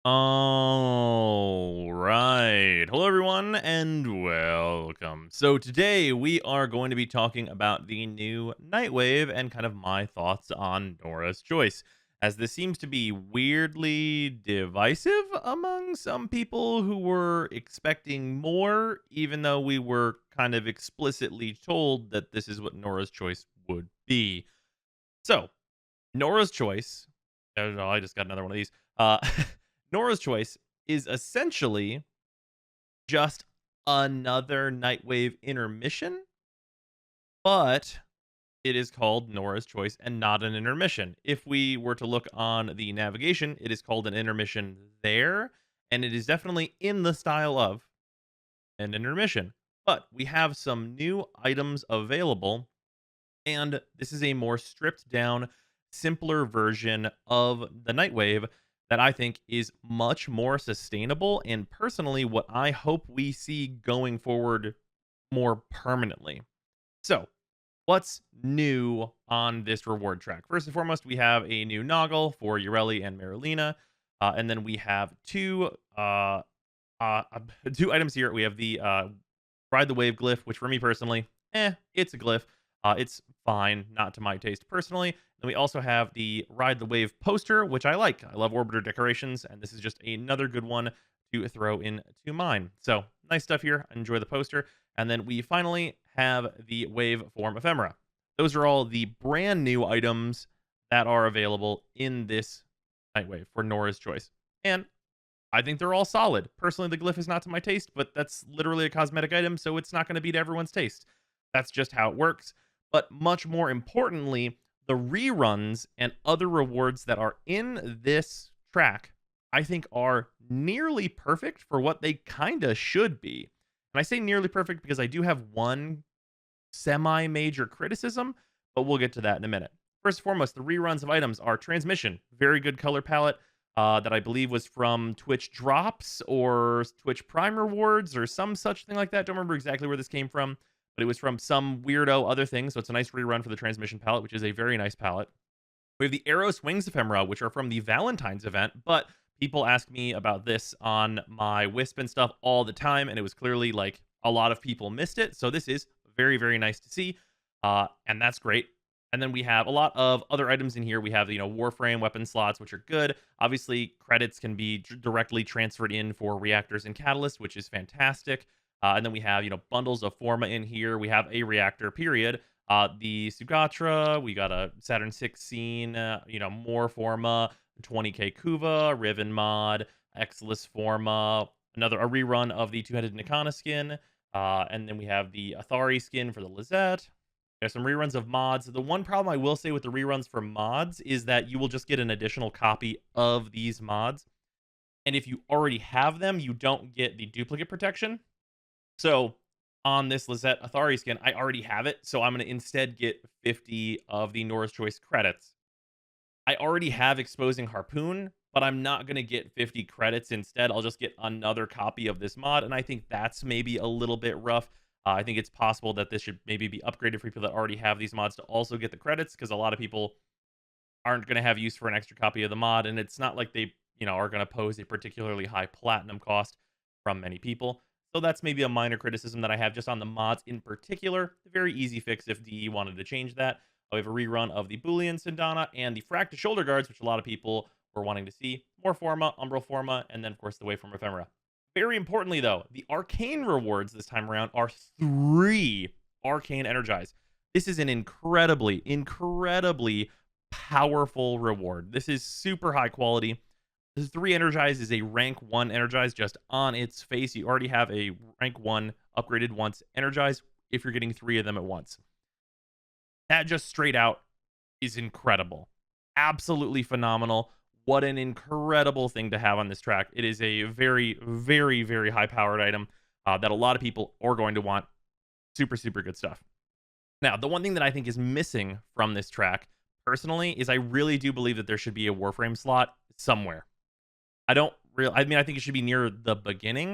All right. Hello, everyone, and welcome. So, today we are going to be talking about the new Nightwave and kind of my thoughts on Nora's Choice, as this seems to be weirdly divisive among some people who were expecting more, even though we were kind of explicitly told that this is what Nora's Choice would be. So, Nora's Choice. Oh, I just got another one of these. Nora's Choice is essentially just another Nightwave intermission, but it is called Nora's Choice and not an intermission. If we were to look on the navigation, it is called an intermission there, and it is definitely in the style of an intermission. But we have some new items available, and this is a more stripped down, simpler version of the Nightwave that I think is much more sustainable and personally what I hope we see going forward more permanently. So, what's new on this reward track? First and foremost, we have a new Noggle for Ureli and Marilena, and then we have uh, two items here. We have the Ride the Wave glyph, which for me personally, it's a glyph. It's fine, not to my taste personally. Then we also have the Ride the Wave poster, which I like. I love orbiter decorations, and this is just another good one to throw into mine. So nice stuff here. Enjoy the poster. And then we finally have the Wave Form Ephemera. Those are all the brand new items that are available in this Nightwave for Nora's Choice. And I think they're all solid. Personally, the glyph is not to my taste, but that's literally a cosmetic item, so it's not going to be to everyone's taste. That's just how it works. But much more importantly, the reruns and other rewards that are in this track, I think are nearly perfect for what they kind of should be. And I say nearly perfect because I do have one semi major criticism, but we'll get to that in a minute. First and foremost, the reruns of items are Transmission, very good color palette that I believe was from Twitch Drops or Twitch Prime Rewards or some such thing like that. Don't remember exactly where this came from, but it was from some weirdo other thing. So it's a nice rerun for the Transmission palette, which is a very nice palette. We have the Arrow Swings ephemera, which are from the Valentine's event, but people ask me about this on my Wisp and stuff all the time, and it was clearly like a lot of people missed it. So this is very, very nice to see, and that's great. And then we have a lot of other items in here. We have, Warframe weapon slots, which are good. Obviously, credits can be directly transferred in for reactors and catalysts, which is fantastic. And then we have, bundles of Forma in here. We have a reactor, period. The Sugatra, we got a Saturn 6 scene, more Forma, 20k Kuva, Riven mod, Exilus Forma, a rerun of the two-headed Nikana skin. And then we have the Athari skin for the Lizette. There's some reruns of mods. The one problem I will say with the reruns for mods is that you will just get an additional copy of these mods. And if you already have them, you don't get the duplicate protection. So on this Lizette Athari skin, I already have it. So I'm going to instead get 50 of the Nora's Choice credits. I already have Exposing Harpoon, but I'm not going to get 50 credits instead. I'll just get another copy of this mod. And I think that's maybe a little bit rough. I think it's possible that this should maybe be upgraded for people that already have these mods to also get the credits, because a lot of people aren't going to have use for an extra copy of the mod, and it's not like they, are going to pose a particularly high platinum cost from many people. So that's maybe a minor criticism that I have just on the mods in particular. Very easy fix if DE wanted to change that. We have a rerun of the Boolean Sindana and the Fracta shoulder guards, which a lot of people were wanting to see. More Forma, Umbral Forma, and then, of course, the Waveform Ephemera. Very importantly, though, the Arcane Rewards this time around are 3 Arcane Energize. This is an incredibly, incredibly powerful reward. This is super high quality. This 3 Energize is a rank 1 Energize just on its face. You already have a rank 1 upgraded once Energize if you're getting 3 of them at once. That just straight out is incredible. Absolutely phenomenal. What an incredible thing to have on this track. It is a very, very, very high-powered item that a lot of people are going to want. Super, super good stuff. Now, the one thing that I think is missing from this track, personally, is I really do believe that there should be a Warframe slot somewhere. I think it should be near the beginning,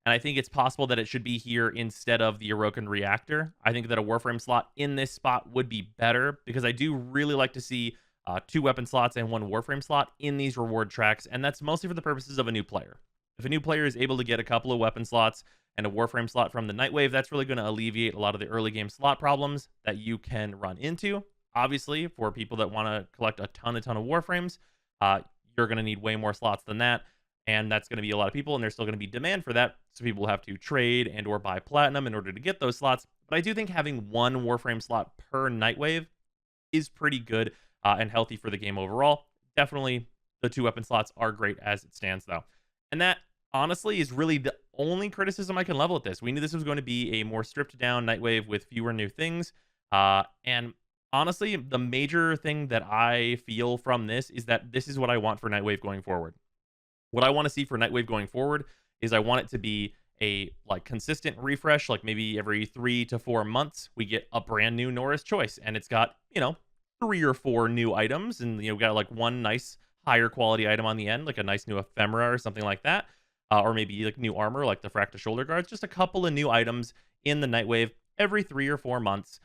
and I think it's possible that it should be here instead of the Orokin reactor. I think that a Warframe slot in this spot would be better, because I do really like to see 2 weapon slots and 1 Warframe slot in these reward tracks, and that's mostly for the purposes of a new player. If a new player is able to get a couple of weapon slots and a Warframe slot from the Nightwave, that's really going to alleviate a lot of the early game slot problems that you can run into. Obviously, for people that want to collect a ton of Warframes, uh, you're going to need way more slots than that, and that's going to be a lot of people, and there's still going to be demand for that, so people will have to trade and or buy platinum in order to get those slots. But I do think having 1 Warframe slot per Nightwave is pretty good and healthy for the game overall. Definitely, the 2 weapon slots are great as it stands, though. And that, honestly, is really the only criticism I can level at this. We knew this was going to be a more stripped down Nightwave with fewer new things. And honestly, the major thing that I feel from this is that this is what I want for Nightwave going forward. What I want to see for Nightwave going forward is I want it to be a like consistent refresh, like maybe every 3 to 4 months we get a brand new Nora's Choice, and it's got 3 or 4 new items, and got like one nice higher quality item on the end, like a nice new ephemera or something like that, or maybe like new armor, like the Fracta shoulder guards. Just a couple of new items in the Nightwave every 3 or 4 months.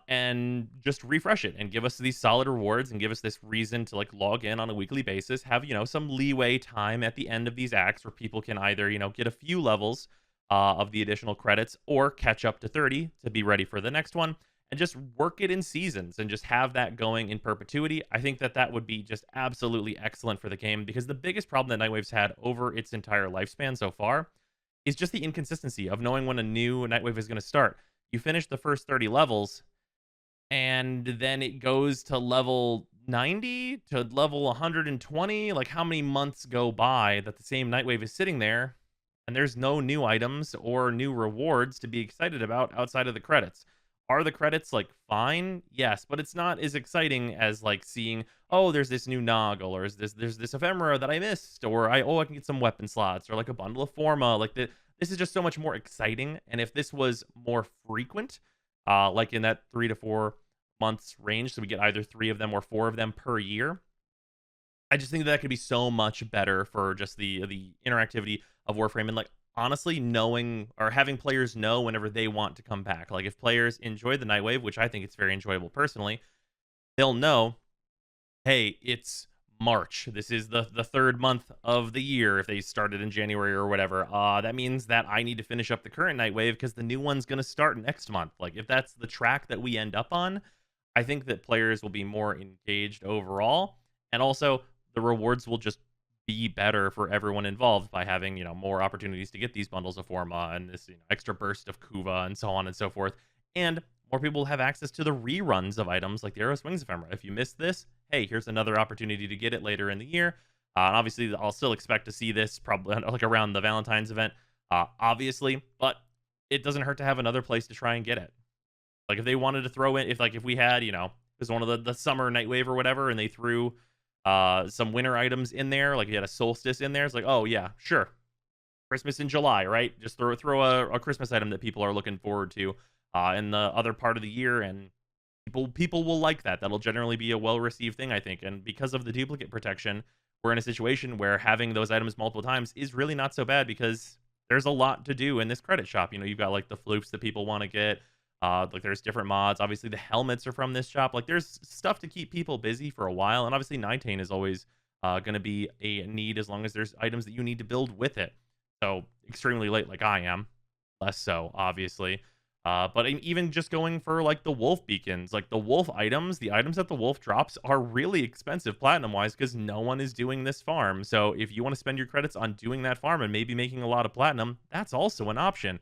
And just refresh it and give us these solid rewards and give us this reason to like log in on a weekly basis, have some leeway time at the end of these acts where people can either get a few levels of the additional credits or catch up to 30 to be ready for the next one, and just work it in seasons and just have that going in perpetuity. I think that that would be just absolutely excellent for the game, because the biggest problem that Nightwave's had over its entire lifespan so far is just the inconsistency of knowing when a new Nightwave is going to start. You finish the first 30 levels, and then it goes to level 90 to level 120. Like, how many months go by that the same Nightwave is sitting there, and there's no new items or new rewards to be excited about outside of the credits? Are the credits like fine? Yes, but it's not as exciting as like seeing, oh, there's this new Noggle, or there's this ephemera that I missed, or I can get some weapon slots, or like a bundle of Forma. Like this is just so much more exciting. And if this was more frequent, like in that 3 to 4 months range, so we get either 3 of them or 4 of them per year, I just think that could be so much better for just the interactivity of Warframe, and like honestly knowing or having players know whenever they want to come back. Like if players enjoy the Nightwave, which I think it's very enjoyable personally, they'll know, hey, it's March. This is the 3rd month of the year if they started in January or whatever. That means that I need to finish up the current Nightwave because the new one's going to start next month. Like if that's the track that we end up on, I think that players will be more engaged overall. And also the rewards will just be better for everyone involved by having, more opportunities to get these bundles of Forma and this extra burst of Kuva and so on and so forth. And more people have access to the reruns of items like the Arrow Wings ephemera. If you missed this, hey, here's another opportunity to get it later in the year. And obviously, I'll still expect to see this probably like around the Valentine's event, obviously, but it doesn't hurt to have another place to try and get it. Like if they wanted to throw in, if we had, it was one of the summer Nightwave or whatever, and they threw some winter items in there, like you had a solstice in there, it's like, oh yeah, sure, Christmas in July, right? Just throw a Christmas item that people are looking forward to in the other part of the year, and people will like that. That'll generally be a well-received thing, I think. And because of the duplicate protection, we're in a situation where having those items multiple times is really not so bad, because there's a lot to do in this credit shop. You've got like the floops that people want to get. Like there's different mods. Obviously, the helmets are from this shop. Like there's stuff to keep people busy for a while. And obviously, Ninetane is always going to be a need as long as there's items that you need to build with it. So extremely late, like I am, less so, obviously. But even just going for like the wolf beacons, like the wolf items, the items that the wolf drops are really expensive platinum wise because no one is doing this farm. So if you want to spend your credits on doing that farm and maybe making a lot of platinum, that's also an option.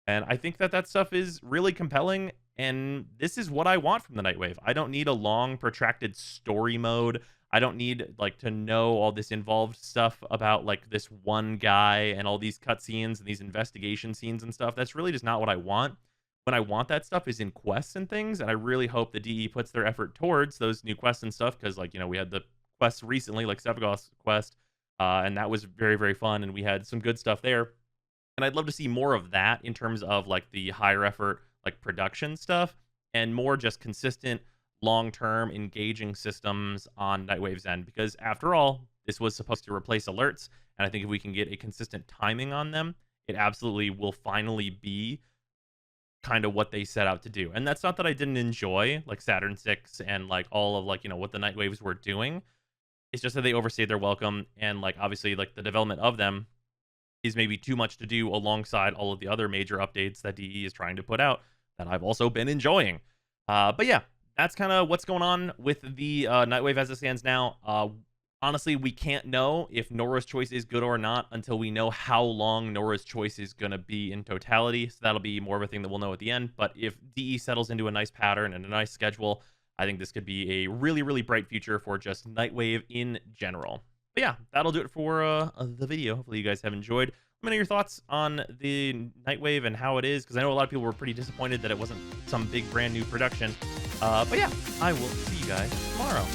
And I think that stuff is really compelling. And this is what I want from the Nightwave. I don't need a long, protracted story mode. I don't need like to know all this involved stuff about like this one guy and all these cutscenes and these investigation scenes and stuff. That's really just not what I want. When I want that stuff is in quests and things, and I really hope the DE puts their effort towards those new quests and stuff, because like we had the quests recently, like Sevagoth's quest, and that was very, very fun, and we had some good stuff there. And I'd love to see more of that in terms of like the higher effort like production stuff, and more just consistent long-term engaging systems on Nightwave's end, because after all, this was supposed to replace alerts, and I think if we can get a consistent timing on them, it absolutely will finally be kind of what they set out to do. And that's not that I didn't enjoy like Saturn 6 and like all of like, what the Nightwaves were doing. It's just that they overstayed their welcome, and like obviously like the development of them is maybe too much to do alongside all of the other major updates that DE is trying to put out that I've also been enjoying. But yeah, that's kind of what's going on with the Nightwave as it stands now. Honestly, we can't know if Nora's Choice is good or not until we know how long Nora's Choice is going to be in totality. So that'll be more of a thing that we'll know at the end. But if DE settles into a nice pattern and a nice schedule, I think this could be a really, really bright future for just Nightwave in general. But yeah, that'll do it for the video. Hopefully you guys have enjoyed. Let me know your thoughts on the Nightwave and how it is, because I know a lot of people were pretty disappointed that it wasn't some big brand new production. But yeah, I will see you guys tomorrow.